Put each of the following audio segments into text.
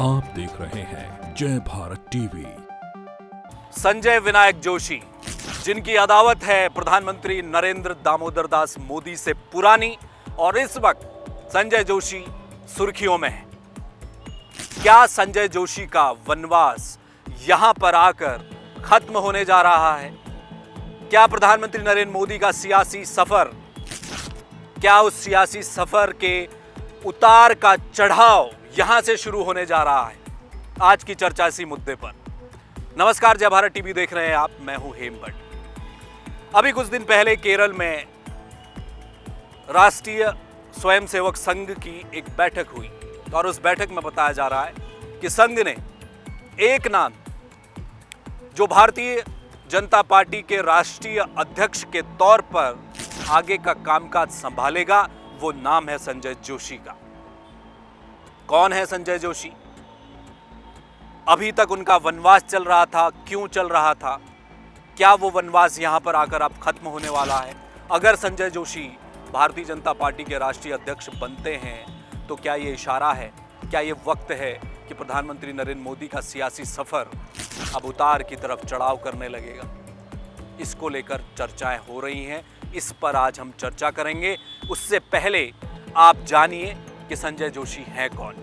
आप देख रहे हैं जय भारत टीवी। संजय विनायक जोशी, जिनकी अदावत है प्रधानमंत्री नरेंद्र दामोदर दास मोदी से पुरानी, और इस वक्त संजय जोशी सुर्खियों में है। क्या संजय जोशी का वनवास यहां पर आकर खत्म होने जा रहा है? क्या प्रधानमंत्री नरेंद्र मोदी का सियासी सफर, क्या उस सियासी सफर के उतार का चढ़ाव यहां से शुरू होने जा रहा है? आज की चर्चा इसी मुद्दे पर। नमस्कार, जय भारत टीवी देख रहे हैं आप, मैं हूं हेमभट्ट। अभी कुछ दिन पहले केरल में राष्ट्रीय स्वयंसेवक संघ की एक बैठक हुई और उस बैठक में बताया जा रहा है कि संघ ने एक नाम जो भारतीय जनता पार्टी के राष्ट्रीय अध्यक्ष के तौर पर आगे का कामकाज संभालेगा, वो नाम है संजय जोशी का। कौन है संजय जोशी? अभी तक उनका वनवास चल रहा था, क्यों चल रहा था? क्या वो वनवास यहां पर आकर अब खत्म होने वाला है? अगर संजय जोशी भारतीय जनता पार्टी के राष्ट्रीय अध्यक्ष बनते हैं तो क्या ये इशारा है, क्या ये वक्त है कि प्रधानमंत्री नरेंद्र मोदी का सियासी सफर अब उतार की तरफ चढ़ाव करने लगेगा? इसको लेकर चर्चाएं हो रही हैं, इस पर आज हम चर्चा करेंगे। उससे पहले आप जानिए कि संजय जोशी हैं कौन।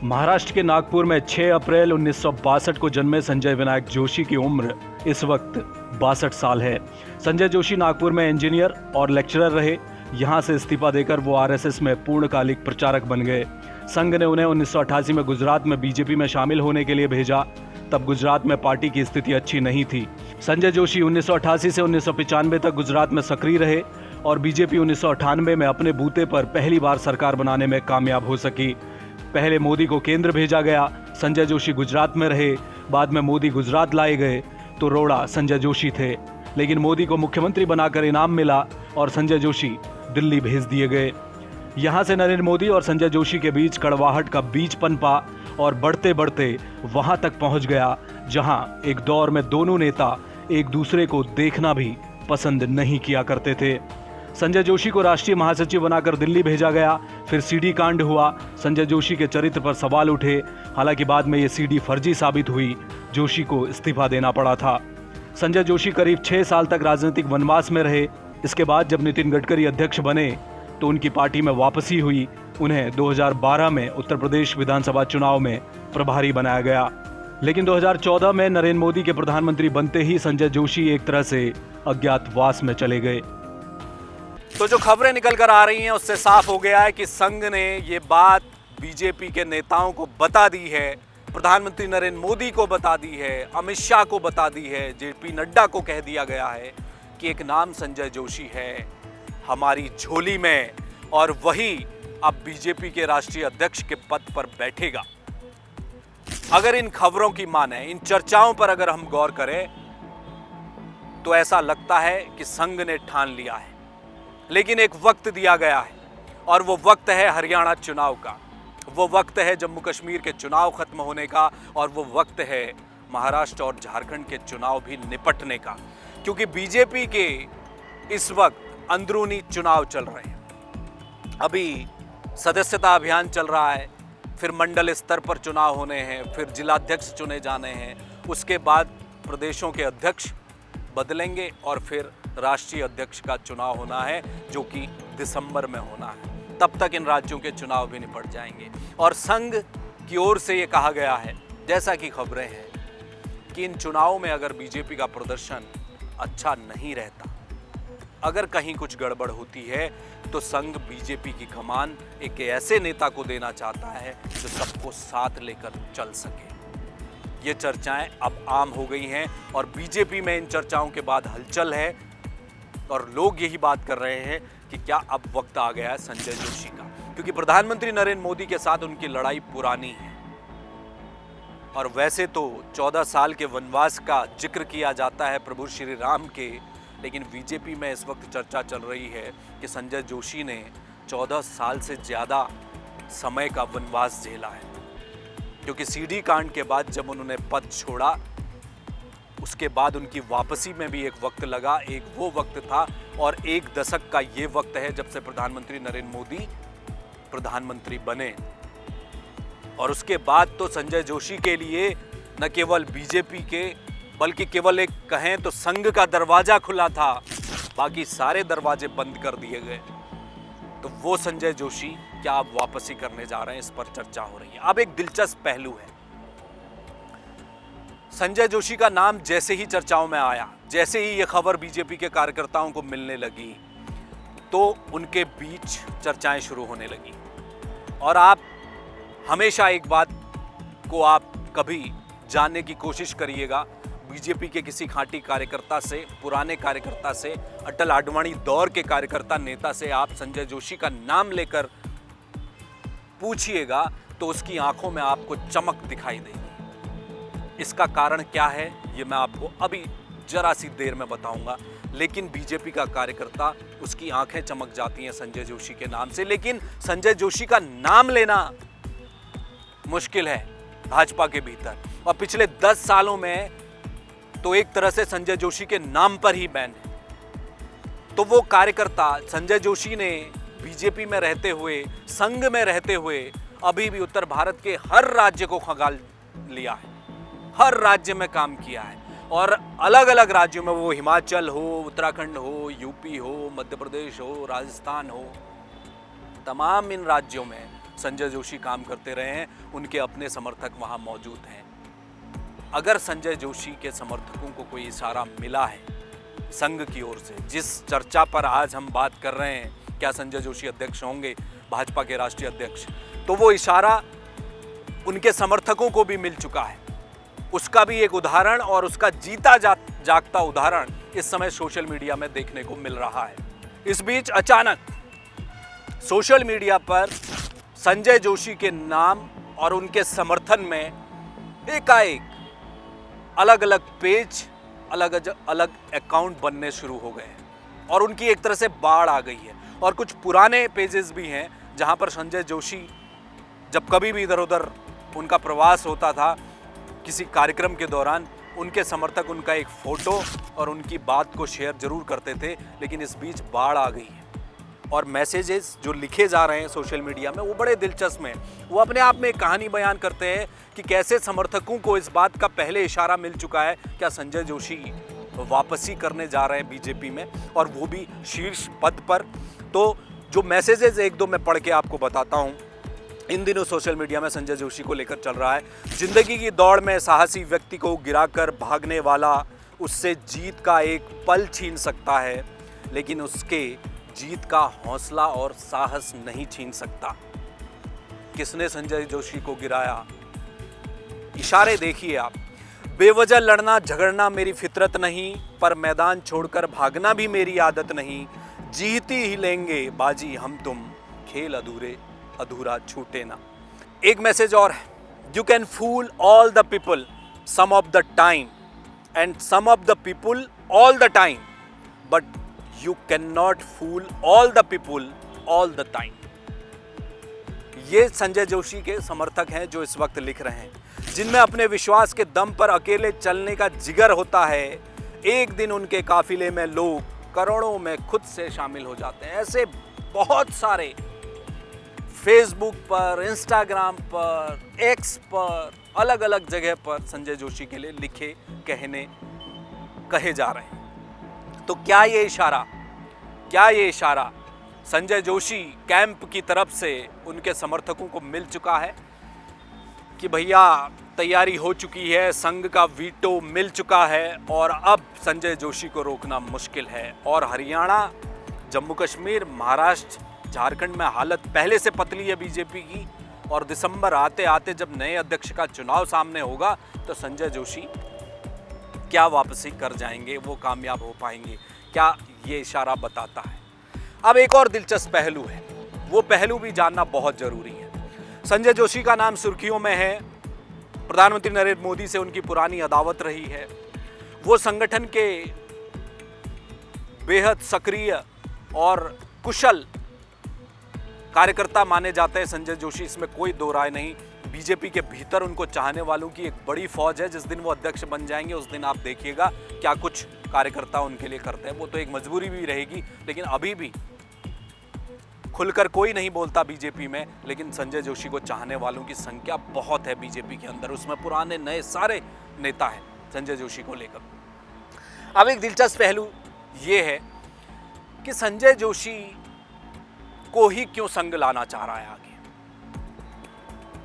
महाराष्ट्र के नागपुर में 6 अप्रैल 1962 को जन्मे संजय विनायक जोशी की उम्र इस वक्त 62 साल है। संजय जोशी नागपुर में इंजीनियर और लेक्चरर रहे। यहां से इस्तीफा देकर वो आरएसएस में पूर्णकालिक प्रचारक बन गए। संघ ने उन्हें 1988 में गुजरात में बीजेपी में शामिल होने के लिए भेजा। तब गुजरात में पार्टी की स्थिति अच्छी नहीं थी। संजय जोशी 1988 से 1995 तक गुजरात में सक्रिय रहे और बीजेपी 1998 में अपने बूते पर पहली बार सरकार बनाने में कामयाब हो सकी। पहले मोदी को केंद्र भेजा गया, संजय जोशी गुजरात में रहे। बाद में मोदी गुजरात लाए गए तो रोड़ा संजय जोशी थे, लेकिन मोदी को मुख्यमंत्री बनाकर इनाम मिला और संजय जोशी दिल्ली भेज दिए गए। यहां से नरेंद्र मोदी और संजय जोशी के बीच कड़वाहट का बीज पनपा और बढ़ते बढ़ते वहां तक पहुंच गया जहां एक दौर में दोनों नेता एक दूसरे को देखना भी पसंद नहीं किया करते थे। संजय जोशी को राष्ट्रीय महासचिव बनाकर दिल्ली भेजा गया। फिर सीडी कांड हुआ। संजय जोशी के चरित्र पर सवाल उठे। हालांकि बाद में ये सीडी फर्जी साबित हुई। जोशी को इस्तीफा देना पड़ा था। संजय जोशी करीब 6 साल तक राजनीतिक वनवास में रहे। इसके बाद जब नितिन गडकरी अध्यक्ष बने तो उनकी पार्टी में वापसी हुई। उन्हें 2012 में उत्तर प्रदेश विधानसभा चुनाव में प्रभारी बनाया गया। लेकिन 2014 में नरेंद्र मोदी के प्रधानमंत्री बनते ही संजय जोशी एक तरह से अज्ञातवास में चले गए। तो जो खबरें निकल कर आ रही हैं उससे साफ हो गया है कि संघ ने ये बात बीजेपी के नेताओं को बता दी है, प्रधानमंत्री नरेंद्र मोदी को बता दी है, अमित शाह को बता दी है, जेपी नड्डा को कह दिया गया है कि एक नाम संजय जोशी है हमारी झोली में और वही अब बीजेपी के राष्ट्रीय अध्यक्ष के पद पर बैठेगा। अगर इन खबरों की माने, इन चर्चाओं पर अगर हम गौर करें तो ऐसा लगता है कि संघ ने ठान लिया है। लेकिन एक वक्त दिया गया है और वो वक्त है हरियाणा चुनाव का, वो वक्त है जम्मू कश्मीर के चुनाव खत्म होने का और वो वक्त है महाराष्ट्र और झारखंड के चुनाव भी निपटने का, क्योंकि बीजेपी के इस वक्त अंदरूनी चुनाव चल रहे हैं। अभी सदस्यता अभियान चल रहा है, फिर मंडल स्तर पर चुनाव होने हैं, फिर जिलाध्यक्ष चुने जाने हैं, उसके बाद प्रदेशों के अध्यक्ष बदलेंगे और फिर राष्ट्रीय अध्यक्ष का चुनाव होना है जो कि दिसंबर में होना है। तब तक इन राज्यों के चुनाव भी निपट जाएंगे। और संघ की ओर से ये कहा गया है, जैसा कि खबरें हैं, कि इन चुनावों में अगर बीजेपी का प्रदर्शन अच्छा नहीं रहता, अगर कहीं कुछ गड़बड़ होती है तो संघ बीजेपी की कमान एक ऐसे नेता को देना चाहता है जो सबको साथ लेकर चल सके। ये चर्चाएं अब आम हो गई हैं और बीजेपी में इन चर्चाओं के बाद हलचल है और लोग यही बात कर रहे हैं कि क्या अब वक्त आ गया है संजय जोशी का, क्योंकि प्रधानमंत्री नरेंद्र मोदी के साथ उनकी लड़ाई पुरानी है। और वैसे तो 14 साल के वनवास का जिक्र किया जाता है प्रभु श्री राम के, लेकिन बीजेपी में इस वक्त चर्चा चल रही है कि संजय जोशी ने 14 साल से ज़्यादा समय का वनवास झेला है, क्योंकि सीडी कांड के बाद जब उन्होंने पद छोड़ा उसके बाद उनकी वापसी में भी एक वक्त लगा। एक वो वक्त था और एक दशक का ये वक्त है जब से प्रधानमंत्री नरेंद्र मोदी प्रधानमंत्री बने। और उसके बाद तो संजय जोशी के लिए न केवल बीजेपी के बल्कि केवल एक कहें तो संघ का दरवाजा खुला था, बाकी सारे दरवाजे बंद कर दिए गए। तो वो संजय जोशी क्या अब वापसी करने जा रहे हैं, इस पर चर्चा हो रही है। अब एक दिलचस्प पहलू है, संजय जोशी का नाम जैसे ही चर्चाओं में आया, जैसे ही ये खबर बीजेपी के कार्यकर्ताओं को मिलने लगी, तो उनके बीच चर्चाएं शुरू होने लगी। और आप हमेशा एक बात को आप कभी जानने की कोशिश करिएगा, बीजेपी के किसी खांटी कार्यकर्ता से, पुराने कार्यकर्ता से, अटल आडवाणी दौर के कार्यकर्ता नेता से आप संजय जोशी का नाम लेकर पूछिएगा तो उसकी आंखों में आपको चमक दिखाई देगी। इसका कारण क्या है ये मैं आपको अभी जरा सी देर में बताऊंगा। लेकिन बीजेपी का कार्यकर्ता, उसकी आंखें चमक जाती हैं संजय जोशी के नाम से। लेकिन संजय जोशी का नाम लेना मुश्किल है भाजपा के भीतर, और पिछले 10 सालों में तो एक तरह से संजय जोशी के नाम पर ही बैन है। तो वो कार्यकर्ता संजय जोशी ने बीजेपी में रहते हुए, संघ में रहते हुए अभी भी उत्तर भारत के हर राज्य को खंगाल लिया है, हर राज्य में काम किया है। और अलग अलग राज्यों में, वो हिमाचल हो, उत्तराखंड हो, यूपी हो, मध्य प्रदेश हो, राजस्थान हो, तमाम इन राज्यों में संजय जोशी काम करते रहे हैं। उनके अपने समर्थक वहां मौजूद हैं। अगर संजय जोशी के समर्थकों को कोई इशारा मिला है संघ की ओर से, जिस चर्चा पर आज हम बात कर रहे हैं, क्या संजय जोशी अध्यक्ष होंगे, भाजपा के राष्ट्रीय अध्यक्ष, तो वो इशारा उनके समर्थकों को भी मिल चुका है। उसका भी एक उदाहरण, और उसका जीता जागता उदाहरण इस समय सोशल मीडिया में देखने को मिल रहा है। इस बीच अचानक सोशल मीडिया पर संजय जोशी के नाम और उनके समर्थन में एकाएक अलग अलग पेज, अलग अलग अकाउंट बनने शुरू हो गए हैं और उनकी एक तरह से बाढ़ आ गई है। और कुछ पुराने पेजेस भी हैं जहां पर संजय जोशी जब कभी भी इधर उधर उनका प्रवास होता था किसी कार्यक्रम के दौरान, उनके समर्थक उनका एक फोटो और उनकी बात को शेयर जरूर करते थे। लेकिन इस बीच बाढ़ आ गई है और मैसेजेस जो लिखे जा रहे हैं सोशल मीडिया में वो बड़े दिलचस्प हैं। वो अपने आप में एक कहानी बयान करते हैं कि कैसे समर्थकों को इस बात का पहले इशारा मिल चुका है क्या संजय जोशी वापसी करने जा रहे हैं बीजेपी में, और वो भी शीर्ष पद पर। तो जो मैसेजेस एक दो मैं पढ़ के आपको बताता हूँ। इन दिनों सोशल मीडिया में संजय जोशी को लेकर चल रहा है, जिंदगी की दौड़ में साहसी व्यक्ति को गिराकर भागने वाला उससे जीत का एक पल छीन सकता है, लेकिन उसके जीत का हौसला और साहस नहीं छीन सकता। किसने संजय जोशी को गिराया? इशारे देखिए आप। बेवजह लड़ना झगड़ना मेरी फितरत नहीं, पर मैदान छोड़कर भागना भी मेरी आदत नहीं। जीती ही लेंगे बाजी हम तुम, खेल अधूरा छूटे ना। एक मैसेज और है, you can fool all the people some of the time and some of the people all the time, but you can not fool all the people all the time. ये संजय जोशी के समर्थक हैं जो इस वक्त लिख रहे हैं, जिनमें अपने विश्वास के दम पर अकेले चलने का जिगर होता है। एक दिन उनके काफिले में लोग करोड़ों में खुद से शामिल हो जाते हैं। ऐसे बहुत सारे फेसबुक पर, इंस्टाग्राम पर, एक्स पर, अलग अलग जगह पर संजय जोशी के लिए लिखे कहे जा रहे हैं। तो क्या ये इशारा संजय जोशी कैंप की तरफ से उनके समर्थकों को मिल चुका है कि भैया तैयारी हो चुकी है, संघ का वीटो मिल चुका है और अब संजय जोशी को रोकना मुश्किल है। और हरियाणा, जम्मू कश्मीर, महाराष्ट्र, झारखंड में हालत पहले से पतली है बीजेपी की, और दिसंबर आते आते जब नए अध्यक्ष का चुनाव सामने होगा तो संजय जोशी क्या वापसी कर जाएंगे, वो कामयाब हो पाएंगे, क्या ये इशारा बताता है। अब एक और दिलचस्प पहलू है, वो पहलू भी जानना बहुत जरूरी है। संजय जोशी का नाम सुर्खियों में है, प्रधानमंत्री नरेंद्र मोदी से उनकी पुरानी अदावत रही है। वो संगठन के बेहद सक्रिय और कुशल कार्यकर्ता माने जाते हैं संजय जोशी, इसमें कोई दो राय नहीं। बीजेपी के भीतर उनको चाहने वालों की एक बड़ी फौज है। जिस दिन वो अध्यक्ष बन जाएंगे उस दिन आप देखिएगा क्या कुछ कार्यकर्ता उनके लिए करते हैं। वो तो एक मजबूरी भी रहेगी, लेकिन अभी भी खुलकर कोई नहीं बोलता बीजेपी में, लेकिन संजय जोशी को चाहने वालों की संख्या बहुत है बीजेपी के अंदर। उसमें पुराने नए सारे नेता हैं संजय जोशी को लेकर। अब एक दिलचस्प पहलू ये है कि संजय जोशी को ही क्यों संघ लाना चाह रहा है आगे।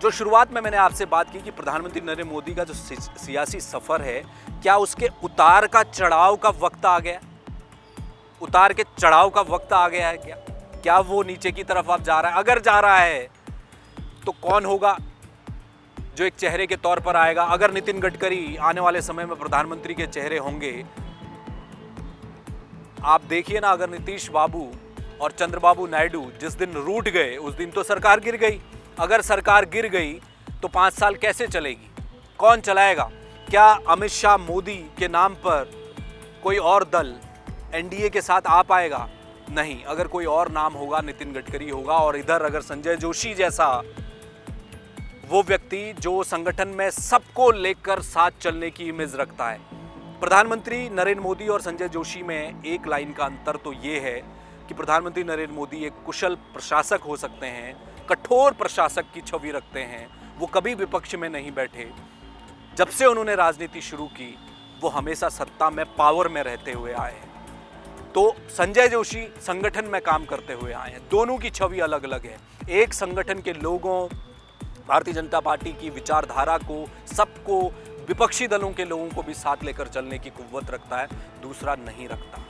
जो शुरुआत में मैंने आपसे बात की कि प्रधानमंत्री नरेंद्र मोदी का जो सियासी सफर है, क्या उसके उतार का चढ़ाव का वक्त आ गया? उतार के चढ़ाव का वक्त आ गया है क्या वो नीचे की तरफ अब जा रहा है? अगर जा रहा है तो कौन होगा जो एक चेहरे के तौर पर आएगा? अगर नितिन गडकरी आने वाले समय में प्रधानमंत्री के चेहरे होंगे, आप देखिए ना, अगर नीतीश बाबू और चंद्रबाबू नायडू जिस दिन रूठ गए उस दिन तो सरकार गिर गई। अगर सरकार गिर गई तो 5 साल कैसे चलेगी? कौन चलाएगा? क्या अमित शाह मोदी के नाम पर कोई और दल एनडीए के साथ आ पाएगा? नहीं। अगर कोई और नाम होगा, नितिन गडकरी होगा। और इधर अगर संजय जोशी जैसा वो व्यक्ति जो संगठन में सबको लेकर साथ चलने की इमेज रखता है। प्रधानमंत्री नरेंद्र मोदी और संजय जोशी में एक लाइन का अंतर तो ये है कि प्रधानमंत्री नरेंद्र मोदी एक कुशल प्रशासक हो सकते हैं, कठोर प्रशासक की छवि रखते हैं। वो कभी विपक्ष में नहीं बैठे। जब से उन्होंने राजनीति शुरू की वो हमेशा सत्ता में, पावर में रहते हुए आए हैं। तो संजय जोशी संगठन में काम करते हुए आए हैं। दोनों की छवि अलग अलग है। एक संगठन के लोगों, भारतीय जनता पार्टी की विचारधारा को, सबको, विपक्षी दलों के लोगों को भी साथ लेकर चलने की कुव्वत रखता है, दूसरा नहीं रखता।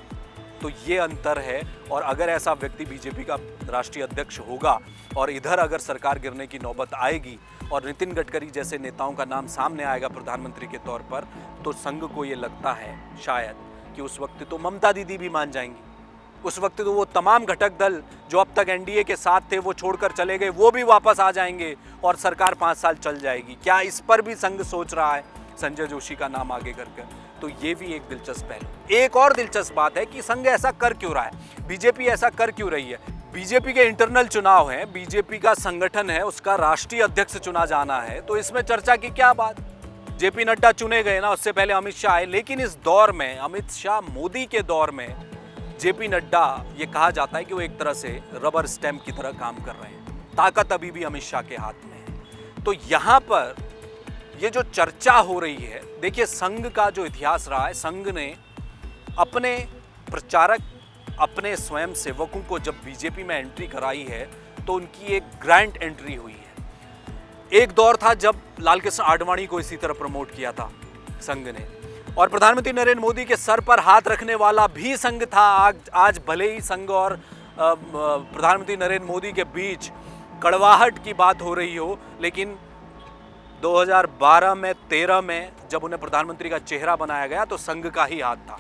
तो ये अंतर है। और अगर ऐसा व्यक्ति बीजेपी का राष्ट्रीय अध्यक्ष होगा और इधर अगर सरकार गिरने की नौबत आएगी और नितिन गडकरी जैसे नेताओं का नाम सामने आएगा प्रधानमंत्री के तौर पर, तो संघ को ये लगता है शायद कि उस वक्त तो ममता दीदी भी मान जाएंगी। उस वक्त तो वो तमाम घटक दल जो अब तक एनडीए के साथ थे वो छोड़कर चले गए, वो भी वापस आ जाएंगे और सरकार 5 साल चल जाएगी। क्या इस पर भी संघ सोच रहा है संजय जोशी का नाम आगे करके? तो ये भी एक दिलचस्प पहलू। एक और दिलचस्प बात है कि संघ ऐसा कर क्यों रहा है, बीजेपी ऐसा कर क्यों रही है। बीजेपी के इंटरनल चुनाव हैं, बीजेपी का संगठन है, उसका राष्ट्रीय अध्यक्ष चुना जाना है, तो इसमें चर्चा की क्या बात। जेपी नड्डा चुने गए ना, उससे पहले अमित शाह आए। लेकिन इस दौर में, अमित शाह मोदी के दौर में, जेपी नड्डा, ये कहा जाता है कि वो एक तरह से रबर स्टैम्प की तरह काम कर रहे हैं। ताकत अभी भी अमित शाह के हाथ में है। तो यहाँ पर ये जो चर्चा हो रही है, देखिए संघ का जो इतिहास रहा है, संघ ने अपने प्रचारक, अपने स्वयं सेवकों को जब बीजेपी में एंट्री कराई है तो उनकी एक ग्रैंड एंट्री हुई है। एक दौर था जब लालकृष्ण आडवाणी को इसी तरह प्रमोट किया था संघ ने, और प्रधानमंत्री नरेंद्र मोदी के सर पर हाथ रखने वाला भी संघ था। आज भले ही संघ और प्रधानमंत्री नरेंद्र मोदी के बीच कड़वाहट की बात हो रही हो, लेकिन 2012 में, 13 में जब उन्हें प्रधानमंत्री का चेहरा बनाया गया तो संघ का ही हाथ था।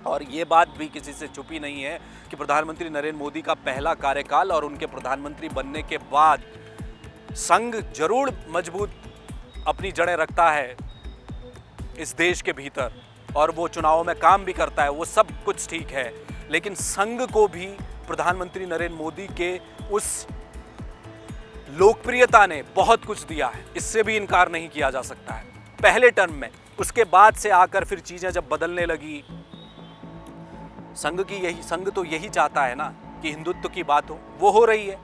और ये बात भी किसी से छुपी नहीं है कि प्रधानमंत्री नरेंद्र मोदी का पहला कार्यकाल और उनके प्रधानमंत्री बनने के बाद संघ जरूर मजबूत अपनी जड़ें रखता है इस देश के भीतर, और वो चुनावों में काम भी करता है, वो सब कुछ ठीक है। लेकिन संघ को भी प्रधानमंत्री नरेंद्र मोदी के उस लोकप्रियता ने बहुत कुछ दिया है, इससे भी इनकार नहीं किया जा सकता है पहले टर्म में। उसके बाद से आकर फिर चीजें जब बदलने लगी, संघ तो यही चाहता है ना कि हिंदुत्व की बात हो, वो हो रही है।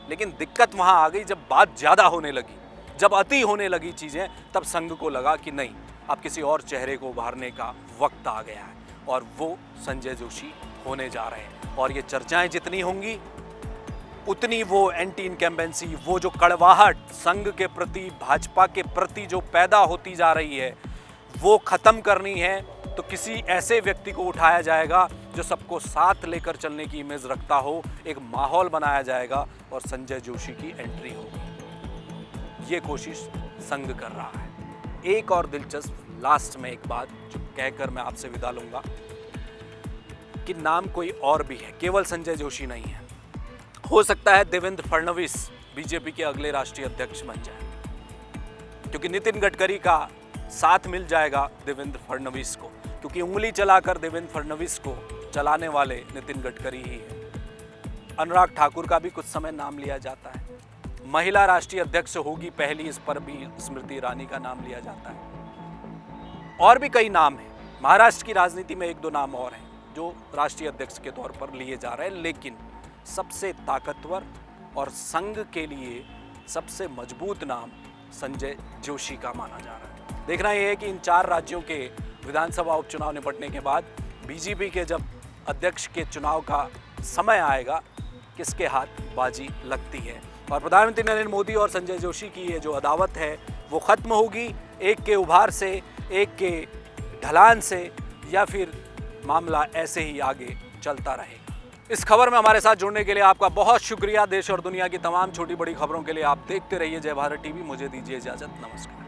लेकिन दिक्कत वहां आ गई जब बात ज्यादा होने लगी, जब अति होने लगी चीजें, तब संघ को लगा कि नहीं, अब किसी और चेहरे को उभारने का वक्त आ गया है, और वो संजय जोशी होने जा रहे हैं। और ये चर्चाएं जितनी होंगी उतनी वो एंटी इनकम्बेंसी, वो जो कड़वाहट संघ के प्रति, भाजपा के प्रति जो पैदा होती जा रही है, वो खत्म करनी है तो किसी ऐसे व्यक्ति को उठाया जाएगा जो सबको साथ लेकर चलने की इमेज रखता हो, एक माहौल बनाया जाएगा और संजय जोशी की एंट्री होगी। ये कोशिश संघ कर रहा है। एक और दिलचस्प लास्ट में एक बात जो कहकर मैं आपसे विदा लूंगा कि नाम कोई और भी है, केवल संजय जोशी नहीं है। हो सकता है देवेंद्र फडणवीस बीजेपी के अगले राष्ट्रीय अध्यक्ष बन जाए, क्योंकि नितिन गडकरी का साथ मिल जाएगा देवेंद्र फडणवीस को, क्योंकि उंगली चलाकर देवेंद्र फडणवीस को चलाने वाले नितिन गडकरी ही है। अनुराग ठाकुर का भी कुछ समय नाम लिया जाता है। महिला राष्ट्रीय अध्यक्ष होगी पहली, इस पर भी स्मृति ईरानी का नाम लिया जाता है। और भी कई नाम हैं। महाराष्ट्र की राजनीति में 1-2 नाम और हैं जो राष्ट्रीय अध्यक्ष के तौर पर लिए जा रहे हैं। लेकिन सबसे ताकतवर और संघ के लिए सबसे मजबूत नाम संजय जोशी का माना जा रहा है। देखना यह है कि इन 4 राज्यों के विधानसभा उपचुनाव निपटने के बाद बीजेपी के जब अध्यक्ष के चुनाव का समय आएगा, किसके हाथ बाजी लगती है। और प्रधानमंत्री नरेंद्र मोदी और संजय जोशी की ये जो अदावत है वो ख़त्म होगी, एक के उभार से, एक के ढलान से, या फिर मामला ऐसे ही आगे चलता रहेगा। इस खबर में हमारे साथ जुड़ने के लिए आपका बहुत शुक्रिया। देश और दुनिया की तमाम छोटी बड़ी खबरों के लिए आप देखते रहिए जय भारत टीवी। मुझे दीजिए इजाज़त, नमस्कार।